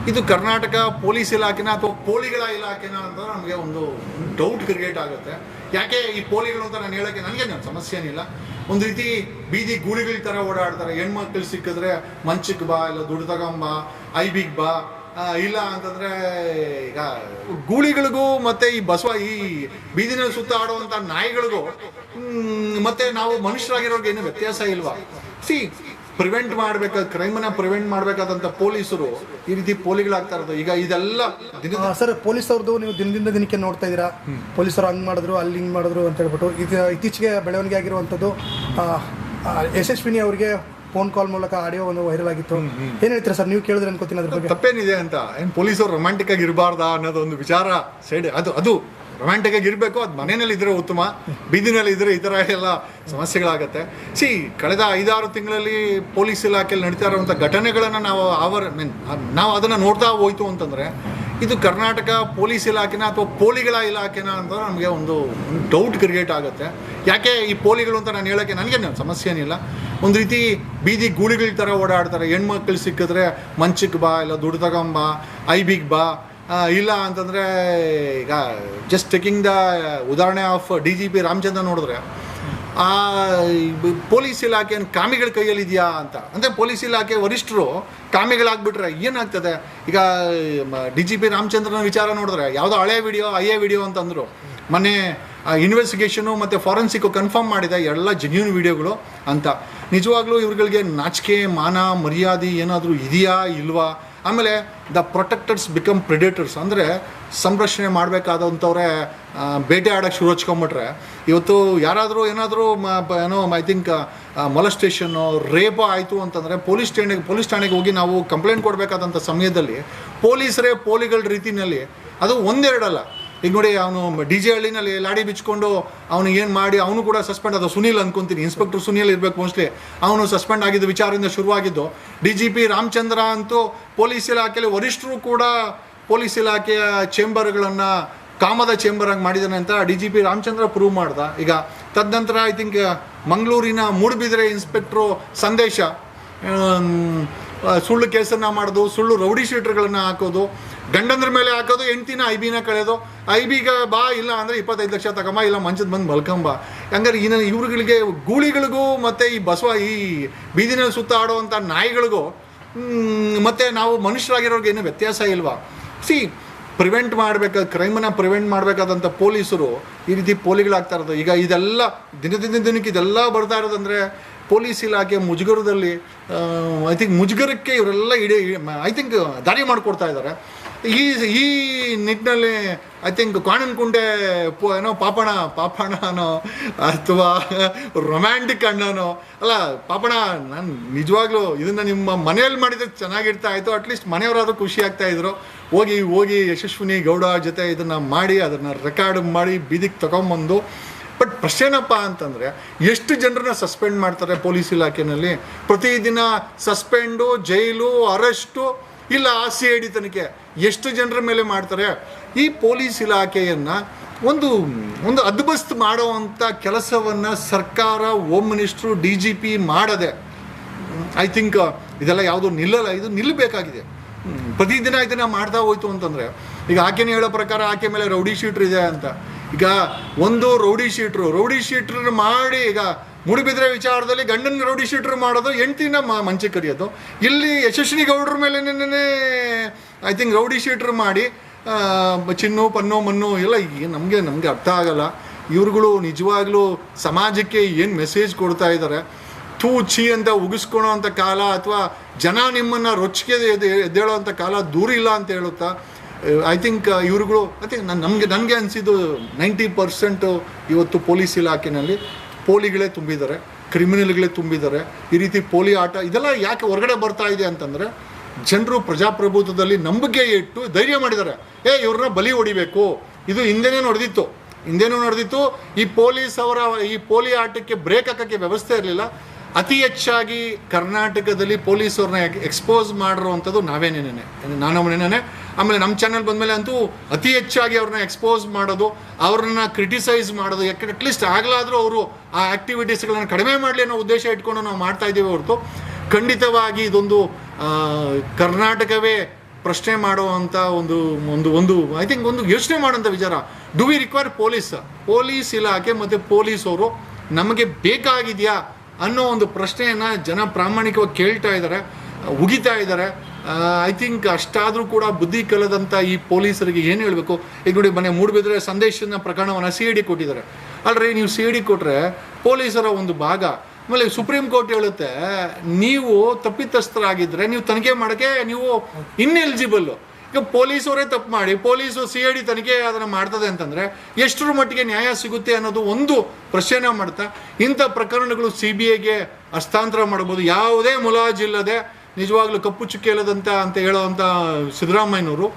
ಇದು ಕರ್ನಾಟಕ ಪೊಲೀಸ್ ಇಲಾಖೆನ ಅಥವಾ ಪೋಲಿಗಳ ಇಲಾಖೆನ ಅಂತ ನಮಗೆ ಒಂದು ಡೌಟ್ ಕ್ರಿಯೇಟ್ ಆಗುತ್ತೆ. ಯಾಕೆ ಈ ಪೋಲಿಗಳು ಅಂತ ನಾನು ಹೇಳೋಕ್ಕೆ ನನಗೇನು ಸಮಸ್ಯೆ ಏನಿಲ್ಲ. ಒಂದು ರೀತಿ ಬೀದಿ ಗೂಳಿಗಳ ಥರ ಓಡಾಡ್ತಾರೆ. ಹೆಣ್ಮಕ್ಳು ಸಿಕ್ಕಿದ್ರೆ ಮಂಚಕ್ಕೆ ಬಾ, ಇಲ್ಲ ದುಡ್ಡು ತಗೊಂಬ, ಐಬಿಗೆ ಬಾ, ಇಲ್ಲ ಅಂತಂದರೆ ಈಗ ಗೂಳಿಗಳಿಗೂ ಮತ್ತು ಈ ಈ ಬೀದಿನಲ್ಲಿ ಸುತ್ತ ಆಡುವಂಥ ನಾಯಿಗಳಿಗೂ ಮತ್ತು ನಾವು ಮನುಷ್ಯರಾಗಿರೋರ್ಗೆ ಏನು ವ್ಯತ್ಯಾಸ ಇಲ್ವಾ? ಪ್ರಿವೆಂಟ್ ಮಾಡಬೇಕಾದ ಕ್ರೈಮನ್ನ ಪ್ರಿವೆಂಟ್ ಮಾಡಬೇಕಾದಂಥ ಪೊಲೀಸರು ಈ ರೀತಿ ಪೋಲಿಗಳಾಗ್ತಾ ಇರೋದು. ಈಗ ಇದೆಲ್ಲ ಸರ್, ಪೊಲೀಸ್ ಅವ್ರದ್ದು ನೀವು ದಿನದಿಂದ ದಿನಕ್ಕೆ ನೋಡ್ತಾ ಇದ್ದೀರಾ, ಪೊಲೀಸರು ಹಂಗೆ ಮಾಡಿದ್ರು, ಅಲ್ಲಿ ಹಿಂಗೆ ಮಾಡಿದ್ರು ಅಂತ ಹೇಳ್ಬಿಟ್ಟು ಇತ್ತೀಚೆಗೆ ಬೆಳವಣಿಗೆ ಆಗಿರುವಂಥದ್ದು ಯಶಸ್ವಿನಿ ಅವರಿಗೆ ಫೋನ್ ಕಾಲ್ ಮೂಲಕ ಆಡಿಯೋ ಒಂದು ವೈರಲ್ ಆಗಿತ್ತು. ಏನು ಹೇಳ್ತೀರಾ ಸರ್, ನೀವು ಕೇಳಿದ್ರೆ ಅನ್ಕೋತೀನಿ ಅದ್ರ ಬಗ್ಗೆ? ತಪ್ಪೇನಿದೆ ಅಂತ ಏನು ಪೊಲೀಸರು ರೊಮ್ಯಾಂಟಿಕ್ ಆಗಿ ಇರಬಾರ್ದಾ ಅನ್ನೋದು ಒಂದು ವಿಚಾರ ಸೈಡ್. ಅದು ರೊಮ್ಯಾಂಟಿಕ್ ಆಗಿ ಇರಬೇಕು. ಅದು ಮನೆಯಲ್ಲಿ ಇದ್ರೆ ಉತ್ತಮ, ಬೀದಿನಲ್ಲಿ ಇದ್ರೆ ಈ ಥರ ಎಲ್ಲ ಸಮಸ್ಯೆಗಳಾಗತ್ತೆ. ಕಳೆದ 5-6 ತಿಂಗಳಲ್ಲಿ ಪೊಲೀಸ್ ಇಲಾಖೆಯಲ್ಲಿ ನಡೀತಾ ಇರುವಂಥ ಘಟನೆಗಳನ್ನು ನಾವು ಅದನ್ನು ನೋಡ್ತಾ ಹೋಯ್ತು ಅಂತಂದರೆ ಇದು ಕರ್ನಾಟಕ ಪೊಲೀಸ್ ಇಲಾಖೆನ ಅಥವಾ ಪೋಲಿಗಳ ಇಲಾಖೆನ ಅಂತ ನಮಗೆ ಒಂದು ಡೌಟ್ ಕ್ರಿಯೇಟ್ ಆಗುತ್ತೆ. ಯಾಕೆ ಈ ಪೋಲಿಗಳು ಅಂತ ನಾನು ಹೇಳೋಕ್ಕೆ ನನಗೇನು ಸಮಸ್ಯೆ ಏನಿಲ್ಲ. ಒಂದು ರೀತಿ ಬೀದಿ ಗೂಳಿಗಳ ಥರ ಓಡಾಡ್ತಾರೆ. ಹೆಣ್ಮಕ್ಳು ಸಿಕ್ಕಿದ್ರೆ ಮಂಚಕ್ಕೆ ಬಾ, ಇಲ್ಲ ದುಡ್ಡು ತಗೊಂಬ, ಐಬಿಗೆ ಬಾ, ಇಲ್ಲ ಅಂತಂದರೆ ಈಗ ಜಸ್ಟ್ ಟೇಕಿಂಗ್ ದ ಉದಾಹರಣೆ ಆಫ್ DGP ರಾಮಚಂದ್ರ ನೋಡಿದ್ರೆ ಪೊಲೀಸ್ ಇಲಾಖೆ ಕಾಮಿಗಳ ಕೈಯಲ್ಲಿದೆಯಾ ಅಂತ. ಅಂದರೆ ಪೊಲೀಸ್ ಇಲಾಖೆ ವರಿಷ್ಠರು ಕಾಮಿಗಳಾಗ್ಬಿಟ್ರೆ ಏನಾಗ್ತದೆ? ಈಗ DGP ರಾಮಚಂದ್ರನ ವಿಚಾರ ನೋಡಿದ್ರೆ ಯಾವುದೋ ಹಳೆ ವಿಡಿಯೋ ಅಂತಂದರು. ಮೊನ್ನೆ ಇನ್ವೆಸ್ಟಿಗೇಷನು ಮತ್ತು ಫಾರೆನ್ಸಿಕ್ಕು ಕನ್ಫರ್ಮ್ ಮಾಡಿದೆ ಎಲ್ಲ ಜೆನ್ಯೂನ್ ವಿಡಿಯೋಗಳು ಅಂತ. ನಿಜವಾಗ್ಲೂ ಇವ್ರುಗಳಿಗೆ ನಾಚಿಕೆ, ಮಾನ, ಮರ್ಯಾದೆ ಏನಾದರೂ ಇದೆಯಾ ಇಲ್ವಾ? ಆಮೇಲೆ ದ ಪ್ರೊಟೆಕ್ಟರ್ಸ್ ಬಿಕಮ್ ಪ್ರಿಡೇಟರ್ಸ್. ಅಂದರೆ ಸಂರಕ್ಷಣೆ ಮಾಡಬೇಕಾದಂಥವ್ರೆ ಬೇಟೆ ಆಡೋಕ್ಕೆ ಶುರು ಹಚ್ಕೊಂಬಿಟ್ರೆ ಇವತ್ತು ಯಾರಾದರೂ ಏನಾದರೂ ಐ ಥಿಂಕ್ ಮೊಲೆಸ್ಟೇಷನ್ನು, ರೇಪೋ ಆಯಿತು ಅಂತಂದರೆ ಪೊಲೀಸ್ ಠಾಣೆಗೆ ಹೋಗಿ ನಾವು ಕಂಪ್ಲೇಂಟ್ ಕೊಡಬೇಕಾದಂಥ ಸಮಯದಲ್ಲಿ ಪೊಲೀಸರೇ ಪೋಲಿಗಳ ರೀತಿಯಲ್ಲಿ, ಅದು ಒಂದೆರಡಲ್ಲ. ಈಗ ನೋಡಿ, ಅವನು DJ ಹಳ್ಳಿನಲ್ಲಿ ಲಾಡಿ ಬಿಚ್ಕೊಂಡು ಅವನು ಏನು ಮಾಡಿ ಅವನು ಕೂಡ ಸಸ್ಪೆಂಡ್ ಆದ. ಸುನೀಲ್ ಅನ್ಕೊಂತೀನಿ, ಇನ್ಸ್ಪೆಕ್ಟರ್ ಸುನೀಲ್ ಇರಬೇಕು ಮೋಸ್ಟ್ಲಿ. ಅವನು ಸಸ್ಪೆಂಡ್ ಆಗಿದ್ದು ವಿಚಾರದಿಂದ ಶುರುವಾಗಿದ್ದು. DGP ರಾಮಚಂದ್ರ ಅಂತೂ ಪೊಲೀಸ್ ಇಲಾಖೆಯಲ್ಲಿ ವರಿಷ್ಠರು ಕೂಡ ಪೊಲೀಸ್ ಇಲಾಖೆಯ ಚೇಂಬರ್ಗಳನ್ನು ಕಾಮದ ಚೇಂಬರಾಗಿ ಮಾಡಿದ್ದಾನೆ ಅಂತ DGP ರಾಮಚಂದ್ರ ಪ್ರೂವ್ ಮಾಡ್ದ. ಈಗ ತದನಂತರ ಐ ಥಿಂಕ್ ಮಂಗಳೂರಿನ ಮೂಡುಬಿದಿರೆ ಇನ್ಸ್ಪೆಕ್ಟ್ರು ಸಂದೇಶ ಸುಳ್ಳು ಕೇಸನ್ನು ಮಾಡೋದು, ಸುಳ್ಳು ರೌಡಿ ಶೀಟರ್ಗಳನ್ನು ಹಾಕೋದು, ಗಂಡಂದ್ರ ಮೇಲೆ ಹಾಕೋದು, ಹೆಂಡ್ತಿನ ಐಬಿನ ಕಳೆಯೋದು. ಐಬಿಗೆ ಬಾ, ಇಲ್ಲ ಅಂದರೆ 25 ಲಕ್ಷ ತಗೊಂಬ, ಇಲ್ಲ ಮಂಚದ ಬಂದು ಮಲ್ಕೊಂಬ. ಹಂಗಾರೆ ಇವ್ರುಗಳಿಗೆ ಗೂಳಿಗಳಿಗೂ ಮತ್ತು ಈ ಬೀದಿನಲ್ಲಿ ಸುತ್ತ ಆಡುವಂಥ ನಾಯಿಗಳಿಗೂ ಮತ್ತು ನಾವು ಮನುಷ್ಯರಾಗಿರೋರ್ಗೆ ಏನು ವ್ಯತ್ಯಾಸ ಇಲ್ವಾ? ಪ್ರಿವೆಂಟ್ ಮಾಡಬೇಕಾದ ಕ್ರೈಮನ್ನ ಪ್ರಿವೆಂಟ್ ಮಾಡಬೇಕಾದಂಥ ಪೊಲೀಸರು ಈ ರೀತಿ ಪೋಲಿಗಳಾಗ್ತಾ ಇರೋದು. ಈಗ ಇದೆಲ್ಲ ದಿನಕ್ಕೆ ಇದೆಲ್ಲ ಬರ್ತಾ ಇರೋದಂದರೆ ಪೊಲೀಸ್ ಇಲಾಖೆ ಮುಜುಗರದಲ್ಲಿ ಐ ಥಿಂಕ್ ಮುಜುಗರಕ್ಕೆ ಇವರೆಲ್ಲ ಐ ಥಿಂಕ್ ದಾರಿ ಮಾಡಿಕೊಡ್ತಾ ಇದ್ದಾರೆ. ಈ ನಿಟ್ಟಿನಲ್ಲಿ ಐ ಥಿಂಕ್ ಕಾಣನ್ಕುಂಟೆ ಪಾಪಣನೋ ಅಥವಾ ರೊಮ್ಯಾಂಟಿಕ್ ಅಣ್ಣನೋ ಅಲ್ಲ. ಪಾಪಣ, ನಾನು ನಿಜವಾಗ್ಲೂ ಇದನ್ನು ನಿಮ್ಮ ಮನೆಯಲ್ಲಿ ಮಾಡಿದ್ರೆ ಚೆನ್ನಾಗಿರ್ತಾ ಇತ್ತು. ಅಟ್ಲೀಸ್ಟ್ ಮನೆಯವರಾದರೂ ಖುಷಿ ಆಗ್ತಾಯಿದ್ರು. ಹೋಗಿ ಯಶಸ್ವಿನಿ ಗೌಡ ಜೊತೆ ಇದನ್ನು ಮಾಡಿ ಅದನ್ನು ರೆಕಾರ್ಡ್ ಮಾಡಿ ಬೀದಿಗೆ ತಗೊಂಬಂದು. ಬಟ್ ಪ್ರಶ್ನೆ ಏನಪ್ಪ ಅಂತಂದರೆ, ಎಷ್ಟು ಜನರನ್ನ ಸಸ್ಪೆಂಡ್ ಮಾಡ್ತಾರೆ ಪೊಲೀಸ್ ಇಲಾಖೆಯಲ್ಲಿ? ಪ್ರತಿದಿನ ಸಸ್ಪೆಂಡು, ಜೈಲು, ಅರೆಸ್ಟು, ಇಲ್ಲ CID ತನಿಖೆ ಎಷ್ಟು ಜನರ ಮೇಲೆ ಮಾಡ್ತಾರೆ? ಈ ಪೊಲೀಸ್ ಇಲಾಖೆಯನ್ನು ಒಂದು ಅದ್ಬಸ್ತ್ ಮಾಡೋವಂಥ ಕೆಲಸವನ್ನು ಸರ್ಕಾರ, ಹೋಮ್ ಮಿನಿಸ್ಟ್ರು, DGP ಮಾಡದೆ ಐ ಥಿಂಕ್ ಇದೆಲ್ಲ ಯಾವುದೂ ನಿಲ್ಲಲ್ಲ. ಇದು ನಿಲ್ಲಬೇಕಾಗಿದೆ. ಪ್ರತಿದಿನ ಇದನ್ನು ಮಾಡ್ತಾ ಹೋಯ್ತು ಅಂತಂದರೆ, ಈಗ ಆಕೆನೇ ಹೇಳೋ ಪ್ರಕಾರ ಆಕೆ ಮೇಲೆ ರೌಡಿ ಶೀಟ್ರ್ ಇದೆ ಅಂತ. ಈಗ ಒಂದು ರೌಡಿ ಶೀಟ್ರ್ ಮಾಡಿ, ಈಗ ಮೂಡುಬಿದ್ರೆ ವಿಚಾರದಲ್ಲಿ ಗಂಡನ ರೌಡಿ ಶೀಟ್ರ್ ಮಾಡೋದು, ಹೆಂಡ್ತಿನ ಮಂಚೆ ಕರಿಯೋದು. ಇಲ್ಲಿ ಯಶಸ್ವಿನಿ ಗೌಡ್ರ ಮೇಲೆ ಐ ಥಿಂಕ್ ರೌಡಿ ಶೀಟ್ರ್ ಮಾಡಿ ಚಿನ್ನು, ಪನ್ನು, ಮನ್ನು ಎಲ್ಲ ನಮಗೆ ಅರ್ಥ ಆಗಲ್ಲ. ಇವ್ರುಗಳು ನಿಜವಾಗ್ಲೂ ಸಮಾಜಕ್ಕೆ ಏನು ಮೆಸೇಜ್ ಕೊಡ್ತಾ ಇದ್ದಾರೆ? ಛೀ ಅಂತ ಉಗಿಸ್ಕೊಳೋ ಅಂಥ ಕಾಲ, ಅಥವಾ ಜನ ನಿಮ್ಮನ್ನು ರೊಚ್ಚಿಗೆ ಎದ್ದೇಳೋ ಅಂಥ ಕಾಲ ದೂರ ಇಲ್ಲ ಅಂತ ಹೇಳುತ್ತಾ ಐ ಥಿಂಕ್ ಇವ್ರುಗಳು ನನಗೆ ಅನಿಸಿದ್ದು 90% ಇವತ್ತು ಪೊಲೀಸ್ ಇಲಾಖೆಯಲ್ಲಿ ಪೋಲಿಗಳೇ ತುಂಬಿದ್ದಾರೆ, ಕ್ರಿಮಿನಲ್ಗಳೇ ತುಂಬಿದ್ದಾರೆ. ಈ ರೀತಿ ಪೋಲಿ ಆಟ ಇದೆಲ್ಲ ಯಾಕೆ ಹೊರಗಡೆ ಬರ್ತಾ ಇದೆ ಅಂತಂದರೆ, ಜನರು ಪ್ರಜಾಪ್ರಭುತ್ವದಲ್ಲಿ ನಂಬಿಕೆ ಇಟ್ಟು ಧೈರ್ಯ ಮಾಡಿದ್ದಾರೆ. ಇವ್ರನ್ನ ಬಲಿ ಹೊಡಿಬೇಕು. ಇದು ಹಿಂದೆನೂ ನಡೆದಿತ್ತು. ಈ ಪೋಲಿ ಆಟಕ್ಕೆ ಬ್ರೇಕ್ ಹಾಕೋಕ್ಕೆ ವ್ಯವಸ್ಥೆ ಇರಲಿಲ್ಲ. ಅತಿ ಹೆಚ್ಚಾಗಿ ಕರ್ನಾಟಕದಲ್ಲಿ ಪೊಲೀಸವ್ರನ್ನ ಎಕ್ಸ್ಪೋಸ್ ಮಾಡಿರೋವಂಥದ್ದು ನಾನೇನೆ. ಆಮೇಲೆ ನಮ್ಮ ಚಾನಲ್ ಬಂದಮೇಲೆ ಅಂತೂ ಅತಿ ಹೆಚ್ಚಾಗಿ ಅವ್ರನ್ನ ಎಕ್ಸ್ಪೋಸ್ ಮಾಡೋದು, ಅವ್ರನ್ನ ಕ್ರಿಟಿಸೈಸ್ ಮಾಡೋದು. ಯಾಕೆ ಅಟ್ಲೀಸ್ಟ್ ಆಗಲಾದರೂ ಅವರು ಆ ಆ್ಯಕ್ಟಿವಿಟೀಸ್ಗಳನ್ನು ಕಡಿಮೆ ಮಾಡಲಿ ಅನ್ನೋ ಉದ್ದೇಶ ಇಟ್ಕೊಂಡು ನಾವು ಮಾಡ್ತಾ ಇದ್ದೀವಿ ಹೊರತು ಖಂಡಿತವಾಗಿ ಇದೊಂದು ಕರ್ನಾಟಕವೇ ಪ್ರಶ್ನೆ ಮಾಡುವಂಥ ಒಂದು ಒಂದು ಒಂದು ಐ ಥಿಂಕ್ ಒಂದು ಯೋಚನೆ ಮಾಡೋಂಥ ವಿಚಾರ. ಡು ವಿ ರಿಕ್ವೈರ್ ಪೊಲೀಸ್ ಇಲಾಖೆ ಮತ್ತು ಪೊಲೀಸವರು ನಮಗೆ ಬೇಕಾಗಿದೆಯಾ ಅನ್ನೋ ಒಂದು ಪ್ರಶ್ನೆಯನ್ನು ಜನ ಪ್ರಾಮಾಣಿಕವಾಗಿ ಕೇಳ್ತಾ ಇದ್ದಾರೆ, ಉಗಿತಾ ಇದ್ದಾರೆ. ಐ ಥಿಂಕ್ ಅಷ್ಟಾದರೂ ಕೂಡ ಬುದ್ಧಿ ಕಲದಂಥ ಈ ಪೊಲೀಸರಿಗೆ ಏನು ಹೇಳಬೇಕು. ಈಗ ನೋಡಿ, ಮನೆ ಮೂಡಬಿದ್ರೆ ಸಂದೇಶನ ಪ್ರಕರಣವನ್ನು CID ಕೊಟ್ಟಿದ್ದಾರೆ. ಅಲ್ರಿ, ನೀವು CID ಕೊಟ್ಟರೆ ಪೊಲೀಸರ ಒಂದು ಭಾಗ. ಆಮೇಲೆ ಸುಪ್ರೀಂ ಕೋರ್ಟ್ ಹೇಳುತ್ತೆ, ನೀವು ತಪ್ಪಿತಸ್ಥರಾಗಿದ್ದರೆ ನೀವು ತನಿಖೆ ಮಾಡೋಕ್ಕೆ ನೀವು ಇನ್ಎಲಿಜಿಬಲ್ಲು. ಈಗ ಪೊಲೀಸವರೇ ತಪ್ಪು ಮಾಡಿ ಪೊಲೀಸು CID ತನಿಖೆ ಅದನ್ನು ಮಾಡ್ತದೆ ಅಂತಂದರೆ ಎಷ್ಟರ ಮಟ್ಟಿಗೆ ನ್ಯಾಯ ಸಿಗುತ್ತೆ ಅನ್ನೋದು ಒಂದು ಪ್ರಶ್ನೆ ಮಾಡ್ತಾ, ಇಂಥ ಪ್ರಕರಣಗಳು CBIಗೆ ಹಸ್ತಾಂತರ ಮಾಡ್ಬೋದು ಯಾವುದೇ ಮುಲಾಜಿಲ್ಲದೆ. ನಿಜವಾಗ್ಲೂ ಕಪ್ಪು ಚುಕ್ಕೆ ಇಲ್ಲದಂತ ಅಂತ ಹೇಳೋವಂಥ ಸಿದ್ದರಾಮಯ್ಯನವರು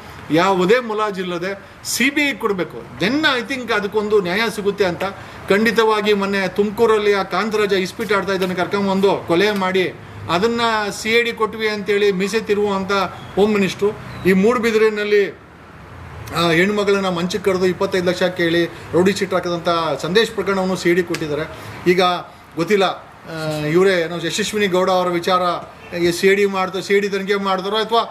ಯಾವುದೇ ಮುಲಾಜಿಲ್ಲದೆ CBI ಕೊಡಬೇಕು. ದೆನ್ ಐ ಥಿಂಕ್ ಅದಕ್ಕೊಂದು ನ್ಯಾಯ ಸಿಗುತ್ತೆ ಅಂತ. ಖಂಡಿತವಾಗಿ ಮೊನ್ನೆ ತುಮಕೂರಲ್ಲಿ ಆ ಕಾಂತರಾಜ ಇಸ್ಪೀಟ್ ಆಡ್ತಾ ಇದ್ದನ್ನು ಕರ್ಕೊಂಬಂದು ಕೊಲೆ ಮಾಡಿ ಅದನ್ನು CID ಕೊಟ್ವಿ ಅಂತೇಳಿ ಮೀಸೆ ತಿರುವುವಂಥ ಹೋಮ್ ಮಿನಿಸ್ಟ್ರು. ಈ ಮೂಡುಬಿದಿರಿನಲ್ಲಿ ಹೆಣ್ಮಗಳನ್ನ ಮಂಚಕ್ಕೆ ಕರೆದು 25 ಲಕ್ಷ ಕೇಳಿ ರೌಡಿ ಶೀಟ್ ಹಾಕಿದಂಥ ಸಂದೇಶ್ ಪ್ರಕರಣವನ್ನು CID ಕೊಟ್ಟಿದ್ದಾರೆ. ಈಗ ಗೊತ್ತಿಲ್ಲ ಇವರೇ ಏನೋ ಯಶಸ್ವಿನಿ ಗೌಡ ಅವರ ವಿಚಾರ CID ತನಿಖೆ ಮಾಡ್ತಾರೋ ಅಥವಾ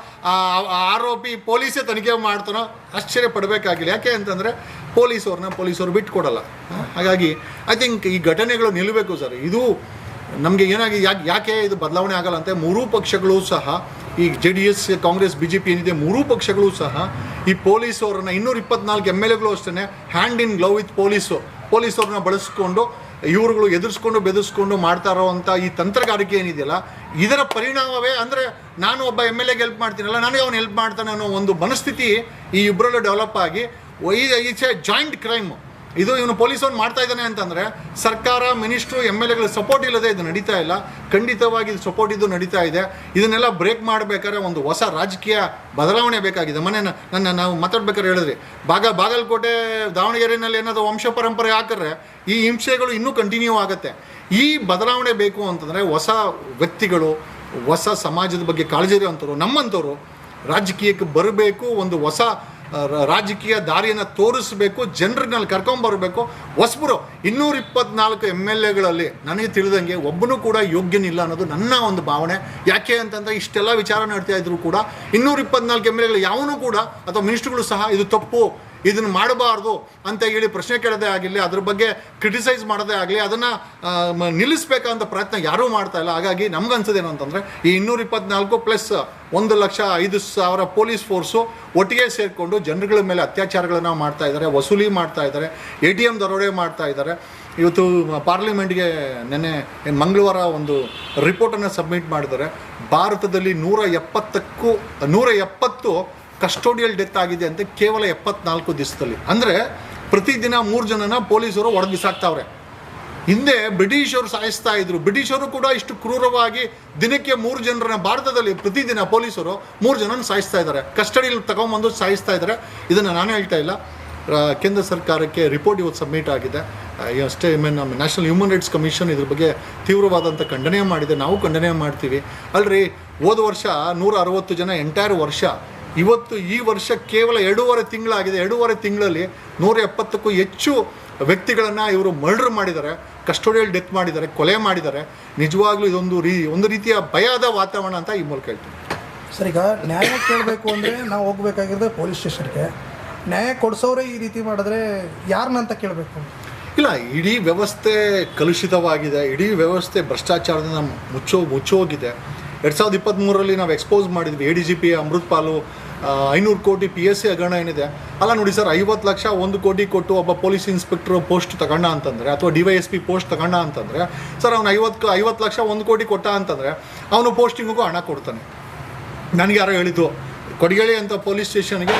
ಆರೋಪಿ ಪೊಲೀಸೇ ತನಿಖೆ ಮಾಡ್ತಾರೋ ಆಶ್ಚರ್ಯ ಪಡಬೇಕಾಗಿಲ್ಲ. ಯಾಕೆ ಅಂತಂದರೆ ಪೊಲೀಸರು ಬಿಟ್ಕೊಡಲ್ಲ. ಹಾಗಾಗಿ ಐ ಥಿಂಕ್ ಈ ಘಟನೆಗಳು ನಿಲ್ಲಬೇಕು ಸರ್. ಇದು ನಮಗೆ ಏನಾಗಿ ಯಾಕೆ ಇದು ಬದಲಾವಣೆ ಆಗಲ್ಲ ಅಂತ ಮೂರೂ ಪಕ್ಷಗಳು ಸಹ, ಈ JDS ಕಾಂಗ್ರೆಸ್ BJP ಏನಿದೆ, ಮೂರೂ ಪಕ್ಷಗಳು ಸಹ ಈ ಪೊಲೀಸವ್ರನ್ನ 224 MLAಗಳು ಅಷ್ಟೇ ಹ್ಯಾಂಡ್ ಇನ್ ಗ್ಲೌ ವಿತ್ ಪೊಲೀಸವ್ರನ್ನ ಬಳಸ್ಕೊಂಡು ಇವ್ರುಗಳು ಎದುರಿಸ್ಕೊಂಡು ಬೆದರಿಸ್ಕೊಂಡು ಮಾಡ್ತಾ ಇರೋವಂಥ ಈ ತಂತ್ರಗಾರಿಕೆ ಏನಿದೆಯಲ್ಲ, ಇದರ ಪರಿಣಾಮವೇ ಅಂದರೆ ನಾನು ಒಬ್ಬ MLAಗೆ ಹೆಲ್ಪ್ ಮಾಡ್ತೀನಲ್ಲ, ನನಗೆ ಅವನು ಹೆಲ್ಪ್ ಮಾಡ್ತಾನೆ ಅನ್ನೋ ಒಂದು ಮನಸ್ಥಿತಿ ಈ ಇಬ್ಬರಲ್ಲೂ ಡೆವಲಪ್ ಆಗಿ ಇಟ್ಸ್ ಎ ಜಾಯಿಂಟ್ ಕ್ರೈಮ್. ಇದು ಇವನು ಪೊಲೀಸವ್ನು ಮಾಡ್ತಾ ಇದ್ದಾನೆ ಅಂತಂದರೆ ಸರ್ಕಾರ, ಮಿನಿಸ್ಟ್ರು, MLAಗಳ ಸಪೋರ್ಟ್ ಇಲ್ಲದೆ ಇದು ನಡೀತಾ ಇಲ್ಲ. ಖಂಡಿತವಾಗಿ ಇದು ಸಪೋರ್ಟ್ ಇದು ನಡೀತಾ ಇದೆ. ಇದನ್ನೆಲ್ಲ ಬ್ರೇಕ್ ಮಾಡಬೇಕಾದ್ರೆ ಒಂದು ಹೊಸ ರಾಜಕೀಯ ಬದಲಾವಣೆ ಬೇಕಾಗಿದೆ. ನಾವು ಮಾತಾಡ್ಬೇಕಾದ್ರೆ ಹೇಳಿದ್ರಿ, ಬಾಗಲಕೋಟೆ ದಾವಣಗೆರೆಯಲ್ಲಿ ಏನಾದರೂ ವಂಶ ಪರಂಪರೆ ಹಾಕಿದ್ರೆ ಈ ಹಿಂಸೆಗಳು ಇನ್ನೂ ಕಂಟಿನ್ಯೂ ಆಗುತ್ತೆ. ಈ ಬದಲಾವಣೆ ಬೇಕು ಅಂತಂದರೆ ಹೊಸ ವ್ಯಕ್ತಿಗಳು, ಹೊಸ ಸಮಾಜದ ಬಗ್ಗೆ ಕಾಳಜಿ ಇರೋವಂಥವ್ರು, ನಮ್ಮಂಥವ್ರು ರಾಜಕೀಯಕ್ಕೆ ಬರಬೇಕು. ಒಂದು ಹೊಸ ರಾಜಕೀಯ ದಾರಿಯನ್ನು ತೋರಿಸಬೇಕು, ಜನರನ್ನಲ್ಲಿ ಕರ್ಕೊಂಬರಬೇಕು. ಹೊಸಬರು 224 MLAಗಳಲ್ಲಿ ನನಗೆ ತಿಳಿದಂಗೆ ಒಬ್ಬನೂ ಕೂಡ ಯೋಗ್ಯನಿಲ್ಲ ಅನ್ನೋದು ನನ್ನ ಒಂದು ಭಾವನೆ. ಯಾಕೆ ಅಂತಂದರೆ ಇಷ್ಟೆಲ್ಲ ವಿಚಾರ ನಡ್ತಾ ಇದ್ರು ಕೂಡ 224 MLAಗಳು ಯಾವನೂ ಕೂಡ ಅಥವಾ ಮಿನಿಸ್ಟ್ರುಗಳು ಸಹ ಇದು ತಪ್ಪು, ಇದನ್ನು ಮಾಡಬಾರ್ದು ಅಂತ ಹೇಳಿ ಪ್ರಶ್ನೆ ಕೇಳೋದೇ ಆಗಿರಲಿ, ಅದ್ರ ಬಗ್ಗೆ ಕ್ರಿಟಿಸೈಸ್ ಮಾಡೋದೇ ಆಗಲಿ, ಅದನ್ನು ನಿಲ್ಲಿಸ್ಬೇಕಂತ ಪ್ರಯತ್ನ ಯಾರೂ ಮಾಡ್ತಾ ಇಲ್ಲ. ಹಾಗಾಗಿ ನಮ್ಗನ್ಸೋದೇನು ಅಂತಂದರೆ ಈ 224 ಪ್ಲಸ್ 1,05,000 ಪೊಲೀಸ್ ಫೋರ್ಸು ಒಟ್ಟಿಗೆ ಸೇರಿಕೊಂಡು ಜನಗಳ ಮೇಲೆ ಅತ್ಯಾಚಾರಗಳನ್ನು ಮಾಡ್ತಾ ಇದ್ದಾರೆ, ವಸೂಲಿ ಮಾಡ್ತಾ ಇದ್ದಾರೆ, ATM ದರೋಡೆ ಮಾಡ್ತಾ ಇದ್ದಾರೆ. ಇವತ್ತು ಪಾರ್ಲಿಮೆಂಟ್ಗೆ ನೆನ್ನೆ ಮಂಗಳವಾರ ಒಂದು ರಿಪೋರ್ಟನ್ನು ಸಬ್ಮಿಟ್ ಮಾಡಿದ್ದಾರೆ. ಭಾರತದಲ್ಲಿ 170 ಕಸ್ಟೋಡಿಯಲ್ ಡೆತ್ ಆಗಿದೆ ಅಂತ ಕೇವಲ 74 ದಿವಸದಲ್ಲಿ. ಅಂದರೆ ಪ್ರತಿದಿನ 3 ಜನನ ಪೊಲೀಸರು ಹೊಡೆದು ಬಿಸಾಕ್ತಾವ್ರೆ. ಹಿಂದೆ ಬ್ರಿಟಿಷರು ಸಾಯಿಸ್ತಾ ಇದ್ರು. ಬ್ರಿಟಿಷರು ಕೂಡ ಇಷ್ಟು ಕ್ರೂರವಾಗಿ ದಿನಕ್ಕೆ 3 ಜನರನ್ನ ಭಾರತದಲ್ಲಿ ಪ್ರತಿದಿನ ಪೊಲೀಸರು 3 ಜನನ ಸಾಯಿಸ್ತಾ ಇದ್ದಾರೆ, ಕಸ್ಟಡಿಯಲ್ಲಿ ತಗೊಂಬಂದು ಸಾಯಿಸ್ತಾ ಇದ್ದಾರೆ. ಇದನ್ನು ನಾನು ಹೇಳ್ತಾ ಇಲ್ಲ, ಕೇಂದ್ರ ಸರ್ಕಾರಕ್ಕೆ ರಿಪೋರ್ಟ್ ಇವತ್ತು ಸಬ್ಮಿಟ್ ಆಗಿದೆ. ಅಷ್ಟೇ ನಮ್ಮ ನ್ಯಾಷನಲ್ ಹ್ಯೂಮನ್ ರೈಟ್ಸ್ ಕಮಿಷನ್ ಇದ್ರ ಬಗ್ಗೆ ತೀವ್ರವಾದಂಥ ಖಂಡನೆ ಮಾಡಿದೆ. ನಾವು ಖಂಡನೆ ಮಾಡ್ತೀವಿ. ಅಲ್ರಿ, ಹೋದ ವರ್ಷ 160 ಜನ ಎಂಟೈರ್ ವರ್ಷ, ಇವತ್ತು ಈ ವರ್ಷ ಕೇವಲ 2.5 ತಿಂಗಳಾಗಿದೆ. 2.5 ತಿಂಗಳಲ್ಲಿ 170ಕ್ಕೂ ಹೆಚ್ಚು ವ್ಯಕ್ತಿಗಳನ್ನು ಇವರು ಮರ್ಡರ್ ಮಾಡಿದ್ದಾರೆ, ಕಸ್ಟೋಡಿಯಲ್ ಡೆತ್ ಮಾಡಿದ್ದಾರೆ, ಕೊಲೆ ಮಾಡಿದ್ದಾರೆ. ನಿಜವಾಗ್ಲೂ ಇದೊಂದು ಒಂದು ರೀತಿಯ ಭಯದ ವಾತಾವರಣ ಅಂತ ಈ ಮೂಲಕ ಹೇಳ್ತೀನಿ. ಸರ್, ಈಗ ನ್ಯಾಯ ಕೇಳಬೇಕು ಅಂದರೆ ನಾವು ಹೋಗಬೇಕಾಗಿರೋದು ಪೊಲೀಸ್ ಸ್ಟೇಷನ್ಗೆ. ನ್ಯಾಯ ಕೊಡಿಸೋರೇ ಈ ರೀತಿ ಮಾಡಿದ್ರೆ ಯಾರನ್ನಂತ ಕೇಳಬೇಕು? ಇಲ್ಲ, ಇಡೀ ವ್ಯವಸ್ಥೆ ಕಲುಷಿತವಾಗಿದೆ. ಇಡೀ ವ್ಯವಸ್ಥೆ ಭ್ರಷ್ಟಾಚಾರದಿಂದ ಮುಚ್ಚೋಗಿದೆ. 2023ರಲ್ಲಿ ನಾವು ಎಕ್ಸ್ಪೋಸ್ ಮಾಡಿದ್ವಿ. ADGP ಅಮೃತ್ ಪಾಲು 500 ಕೋಟಿ PSC ಹಗರಣ ಏನಿದೆ ಅಲ್ಲ ನೋಡಿ ಸರ್, 50 ಲಕ್ಷ 1 ಕೋಟಿ ಕೊಟ್ಟು ಒಬ್ಬ ಪೊಲೀಸ್ ಇನ್ಸ್ಪೆಕ್ಟರ್ ಪೋಸ್ಟ್ ತಗೊಂಡ ಅಂತಂದರೆ, ಅಥವಾ DYSP ಪೋಸ್ಟ್ ತಗೊಂಡ ಅಂತಂದರೆ, ಸರ್ ಅವನು 50 ಲಕ್ಷ 1 ಕೋಟಿ ಕೊಟ್ಟ ಅಂತಂದರೆ ಅವನು ಪೋಸ್ಟಿಂಗಿಗೂ ಹಣ ಕೊಡ್ತಾನೆ. ನನಗೆ ಯಾರೋ ಹೇಳಿದ್ದು, ಕೊಡಗೇಳಿ ಅಂತ ಪೊಲೀಸ್ ಸ್ಟೇಷನ್ಗೆ